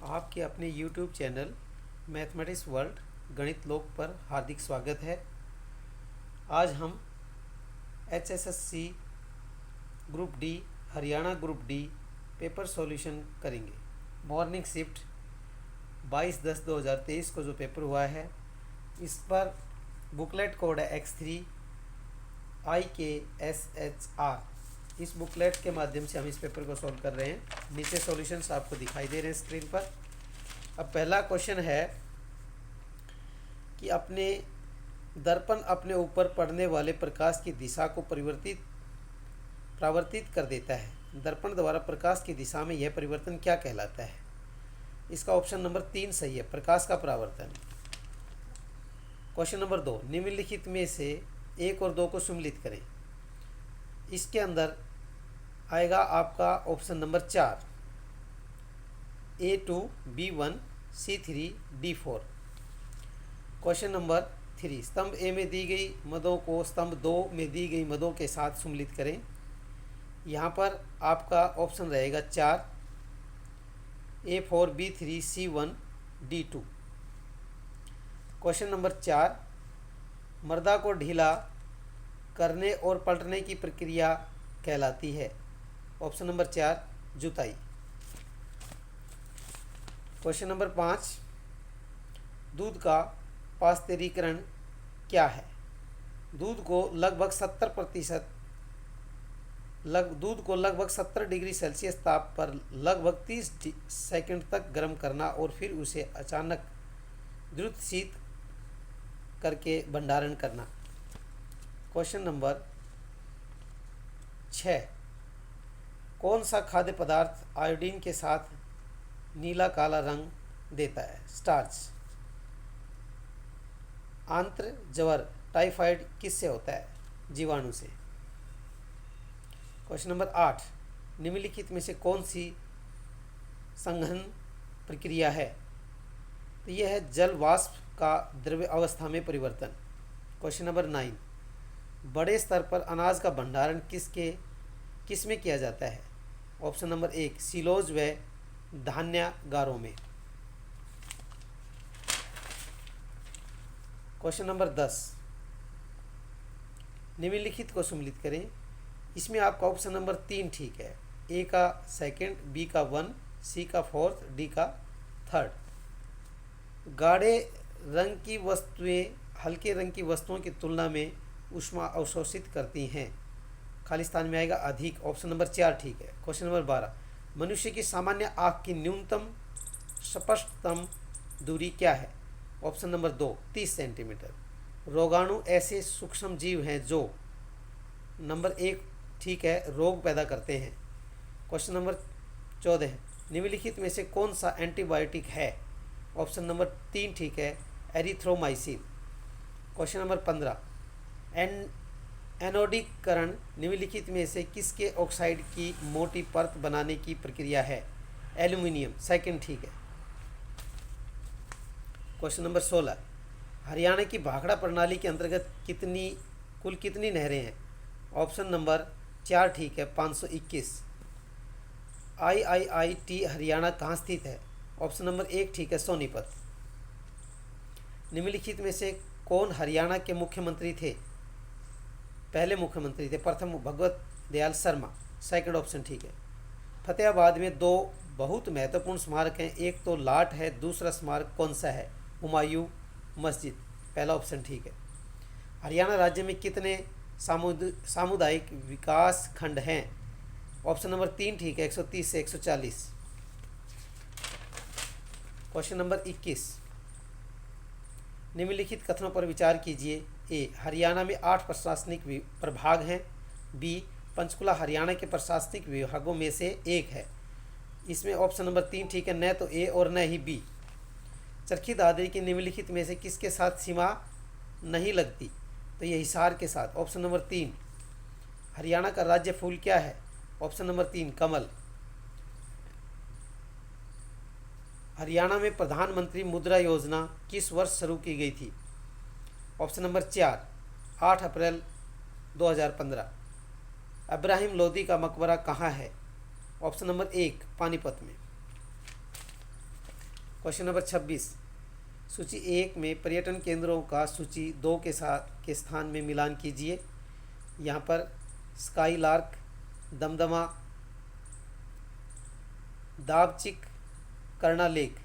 आपके अपने YouTube channel mathematics world गणित लोक पर हार्दिक स्वागत है। आज हम HSSC group D Haryana group D paper solution करेंगे। मॉर्निंग शिफ्ट 22/10/2023 को जो पेपर हुआ है, इस पर बुकलेट कोड है X3 IKSHR। इस बुकलेट के माध्यम से हम इस पेपर को सॉल्व कर रहे हैं। नीचे सॉल्यूशंस आपको दिखाई दे रहे हैं स्क्रीन पर। अब पहला क्वेश्चन है कि अपने दर्पण अपने ऊपर पड़ने वाले प्रकाश की दिशा को परावर्तित कर देता है। दर्पण द्वारा प्रकाश की दिशा में यह परिवर्तन क्या कहलाता है? इसका ऑप्शन नंबर 3 सही है, प्रकाश का परावर्तन। क्वेश्चन नंबर 2, निम्नलिखित में से 1 और 2 को सम्मिलित करें। इसके अंदर आएगा आपका option number 4, A2 B1 C3 D4। Question number 3, स्तंभ ए में दी गई मदों को स्तंभ 2 में दी गई मदों के साथ सम्मिलित करें। यहाँ पर आपका ऑप्शन रहेगा 4, A4 B3 C1 D2। Question number 4, मर्दा को ढीला करने और पलटने की प्रक्रिया कहलाती है। ऑप्शन नंबर 4 जुताई। क्वेश्चन नंबर 5, दूध का पास्चुरीकरण क्या है? दूध को लगभग 70 डिग्री सेल्सियस ताप पर लगभग 30 सेकंड तक गर्म करना और फिर उसे अचानक द्रुत शीत करके भंडारण करना। क्वेश्चन नंबर 6, कौन सा खाद्य पदार्थ आयोडीन के साथ नीला काला रंग देता है? स्टार्च। आंत्र ज्वर टाइफाइड किससे होता है? जीवाणु से। क्वेश्चन नंबर 8, निम्नलिखित में से कौन सी संघनन प्रक्रिया है? तो यह है जल वाष्प का द्रव्य अवस्था में परिवर्तन। क्वेश्चन नंबर 9, बड़े स्तर पर अनाज का भंडारण किस में किया जाता है? ऑप्शन नंबर 1, सिलोज व धान्यागारों में। क्वेश्चन नंबर 10, निम्नलिखित को सम्मिलित करें। इसमें आपका ऑप्शन नंबर 3 ठीक है। ए का 2, बी का 1, सी का 4, डी का 3। गाढ़े रंग की वस्तुएं हल्के रंग की वस्तुओं की तुलना में ऊष्मा अवशोषित करती हैं। खाली स्थान में आएगा अधिक। ऑप्शन नंबर 4 ठीक है। क्वेश्चन नंबर 12, मनुष्य की सामान्य आँख की न्यूनतम स्पष्टतम दूरी क्या है? Option number 2, 30 centimetre. रोगाणु ऐसे सूक्ष्म जीव हैं जो नंबर 1 ठीक है, रोग पैदा करते हैं। क्वेश्चन नंबर 14, निम्नलिखित में से कौन सा एंटीबायोटिक है? ऑप्शन नंबर 3 ठीक है, एरिथ्रोमाइसिन। क्वेश्चन नंबर 15, एनोडीकरण निम्नलिखित में से किसके ऑक्साइड की मोटी परत बनाने की प्रक्रिया है? एल्यूमिनियम। 2 ठीक है। क्वेश्चन नंबर 16, हरियाणा की भाखड़ा प्रणाली के अंतर्गत कुल कितनी नहरें हैं? ऑप्शन नंबर 4 ठीक है, 521। IIIT हरियाणा कहाँ स्थित है? ऑप्शन नंबर 1 ठीक है, सोनीपत। निम्नलिखित में से कौन हरियाणा के मुख्यमंत्री थे? पहले मुख्यमंत्री थे प्रथम भगवत दयाल शर्मा। 2 ऑप्शन ठीक है। फतेहाबाद में 2 बहुत महत्वपूर्ण स्मारक हैं, एक तो लाट है, दूसरा स्मारक कौन सा है? हुमायूं मस्जिद। पहला ऑप्शन ठीक है। हरियाणा राज्य में कितने सामुदायिक विकास खंड हैं? ऑप्शन नंबर 3 ठीक है, 130 से 140। क्वेश्चन नंबर 21, निम्नलिखित कथनों पर विचार कीजिए। ए, हरियाणा में 8 प्रशासनिक प्रभाग हैं। बी, पंचकुला हरियाणा के प्रशासनिक विभागों में से एक है। इसमें ऑप्शन नंबर 3 ठीक है, न तो ए और न ही बी। चरखी दादरी की निम्नलिखित में से किसके साथ सीमा नहीं लगती? तो ये हिसार के साथ। Option number 3। हरियाणा का राज्य फूल क्या है? ऑप्शन नंबर 3 कमल। हरियाणा में प्रधानमंत्री मुद्रा योजना किस वर्ष शुरू की गई थी? ऑप्शन नंबर 4 8 अप्रैल 2015। इब्राहिम लोदी का मकबरा कहाँ है? ऑप्शन नंबर 1 पानीपत में। क्वेश्चन नंबर 26, सूची 1 में पर्यटन केंद्रों का सूची 2 के स्थान में मिलान कीजिए। यहाँ पर स्काई लार्क, दमदमा, दाबचिक, करना लेक।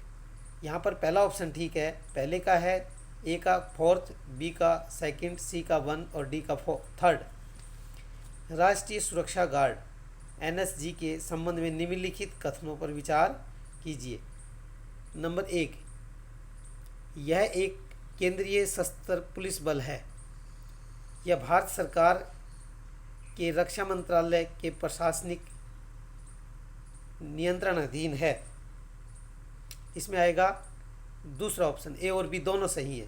यहाँ पर पहला ऑप्शन ठीक है, पहले का है, ए का फोर्थ, बी का सेकंड, सी का 1 और डी का थर्ड। राष्ट्रीय सुरक्षा गार्ड एनएसजी के संबंध में निम्नलिखित कथनों पर विचार कीजिए। नंबर 1, यह एक केंद्रीय सशस्त्र पुलिस बल है। यह भारत सरकार के रक्षा मंत्रालय के प्रशासनिक नियंत्रण अधीन है। इसमें आएगा दूसरा ऑप्शन, ए और बी दोनों सही है।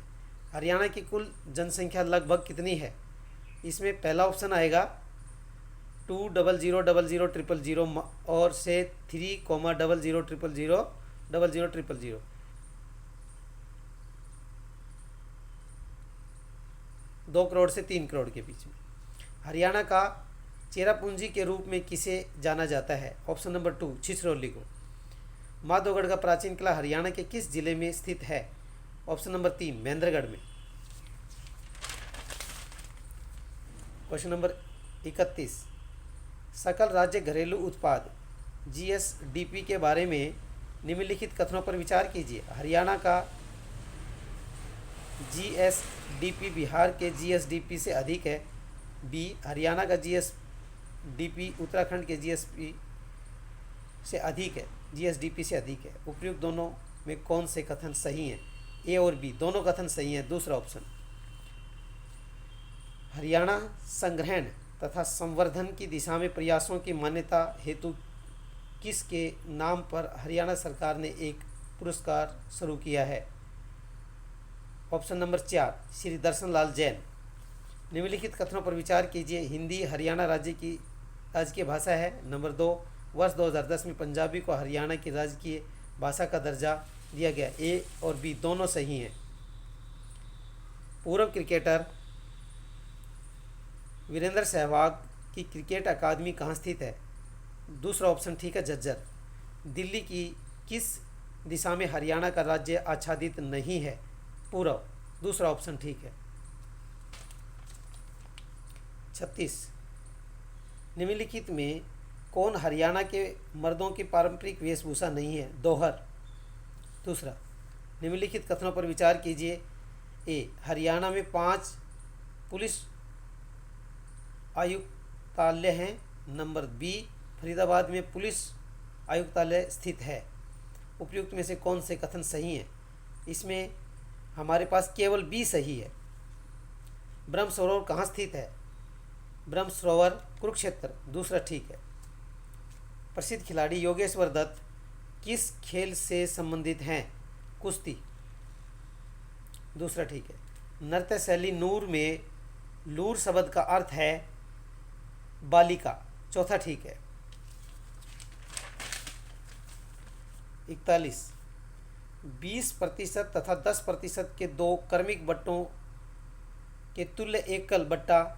हरियाणा की कुल जनसंख्या लगभग कितनी है? इसमें पहला ऑप्शन आएगा 2000000 और से 3,00,00,00,00,00। 2 करोड़ से 3 करोड़ के बीच में। हरियाणा का चेरापूंजी के रूप में किसे जाना जाता है? ऑप्शन नंबर 2, छिछरौली को। माधोगढ़ का प्राचीन किला हरियाणा के किस जिले में स्थित है? ऑप्शन नंबर 3, महेंद्रगढ़ में। क्वेश्चन नंबर 31, सकल राज्य घरेलू उत्पाद जीएसडीपी के बारे में निम्नलिखित कथनों पर विचार कीजिए। हरियाणा का जीएसडीपी बिहार के जीएसडीपी से अधिक है। बी, हरियाणा का जीएसडीपी उत्तराखंड के जीएसपी से अधिक है, जीएसडीपी से अधिक है। उपयुक्त दोनों में कौन से कथन सही हैं? ए और बी दोनों कथन सही हैं। दूसरा ऑप्शन, हरियाणा संग्रहण तथा संवर्धन की दिशा में प्रयासों की मान्यता हेतु किसके नाम पर हरियाणा सरकार ने एक पुरस्कार शुरू किया है? ऑप्शन नंबर 4, श्री दर्शन लाल जैन। निम्नलिखित कथनों पर विचार कीजिए। हिंदी हरियाणा राज्य की राजकीय भाषा है। नंबर 2, वर्ष 2010 में पंजाबी को हरियाणा की राजकीय भाषा का दर्जा दिया गया। ए और बी दोनों सही हैं। पूर्व क्रिकेटर वीरेंद्र सहवाग की क्रिकेट अकादमी कहाँ स्थित है? दूसरा ऑप्शन ठीक है, झज्जर। दिल्ली की किस दिशा में हरियाणा का राज्य आच्छादित नहीं है? पूर्व। दूसरा ऑप्शन ठीक है। 36, निम्नलिखित में कौन हरियाणा के मर्दों की पारंपरिक वेशभूषा नहीं है? दोहर। दूसरा, निम्नलिखित कथनों पर विचार कीजिए। ए, हरियाणा में 5 पुलिस आयुक्तालय हैं। नंबर बी, फरीदाबाद में पुलिस आयुक्तालय स्थित है। उपयुक्त में से कौन से कथन सही हैं? इसमें हमारे पास केवल बी सही है। ब्रह्म सरोवर कहाँ स्थित है? ब्रह्म सरोवर कुरुक्षेत्र। दूसरा ठीक है। प्रसिद्ध खिलाड़ी योगेश्वर दत्त किस खेल से संबंधित हैं? कुश्ती। दूसरा ठीक है। नृत्य शैली नूर में लूर शब्द का अर्थ है बालिका। चौथा ठीक है। 41, 20% तथा 10% के दो क्रमिक बट्टों के तुल्य एकल बट्टा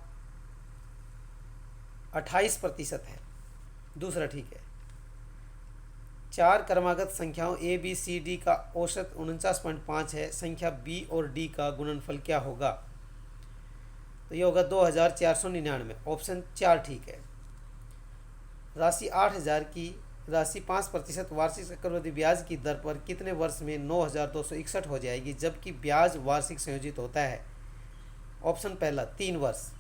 28% है। दूसरा ठीक है। 4 क्रमागत संख्याओं ए बी सी डी का औसत 49.5 है। संख्या बी और डी का गुणनफल क्या होगा? तो ये होगा 2499। ऑप्शन 4 ठीक है। राशि 8000 की राशि 5% वार्षिक चक्रवृद्धि ब्याज की दर पर कितने वर्ष में 9261 हो जाएगी, जबकि ब्याज वार्षिक संयोजित होता है? ऑप्शन पहला 3 वर्ष।